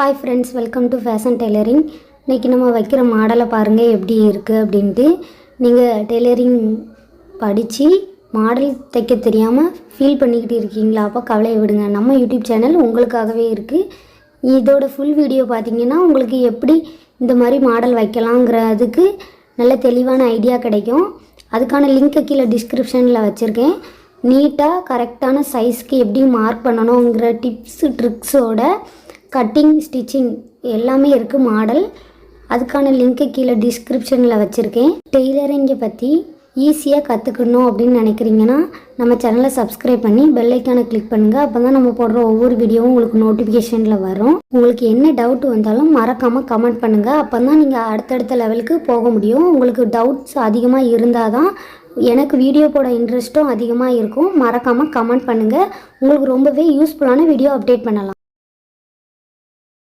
Hi friends, welcome to fashion tailoring. இன்றைக்கி நம்ம வைக்கிற மாடலை பாருங்கள் எப்படி இருக்குது அப்படின்ட்டு. நீங்கள் டெய்லரிங் படித்து மாடல் தைக்க தெரியாமல் ஃபீல் பண்ணிக்கிட்டு இருக்கீங்களா? அப்போ கவலையை விடுங்க, நம்ம யூடியூப் சேனல் உங்களுக்காகவே இருக்குது. இதோட ஃபுல் வீடியோ பார்த்திங்கன்னா உங்களுக்கு எப்படி இந்த மாதிரி மாடல் வைக்கலாங்கிறதுக்கு நல்ல தெளிவான ஐடியா கிடைக்கும். அதுக்கான லிங்க்கை கீழே டிஸ்கிரிப்ஷனில் வச்சுருக்கேன். நீட்டாக கரெக்டான சைஸ்க்கு எப்படி மார்க் பண்ணணுங்கிற டிப்ஸு ட்ரிக்ஸோட கட்டிங் ஸ்டிச்சிங் எல்லாமே இருக்குது மாடல். அதுக்கான லிங்க்கை கீழே டிஸ்கிரிப்ஷனில் வச்சுருக்கேன். டெய்லரிங்கை பற்றி ஈஸியாக கற்றுக்கணும் அப்படின்னு நினைக்கிறீங்கன்னா நம்ம சேனலை சப்ஸ்கிரைப் பண்ணி பெல் ஐக்கானை கிளிக் பண்ணுங்கள். அப்போ தான் நம்ம போடுற ஒவ்வொரு வீடியோவும் உங்களுக்கு நோட்டிஃபிகேஷனில் வரும். உங்களுக்கு என்ன டவுட் வந்தாலும் மறக்காமல் கமெண்ட் பண்ணுங்கள். அப்போ தான் நீங்கள் அடுத்தடுத்த லெவலுக்கு போக முடியும். உங்களுக்கு டவுட்ஸ் அதிகமாக இருந்தால் தான் எனக்கு வீடியோ போட இன்ட்ரெஸ்ட்டும் அதிகமாக இருக்கும். மறக்காமல் கமெண்ட் பண்ணுங்கள். உங்களுக்கு ரொம்பவே யூஸ்ஃபுல்லான வீடியோ அப்டேட் பண்ணலாம்.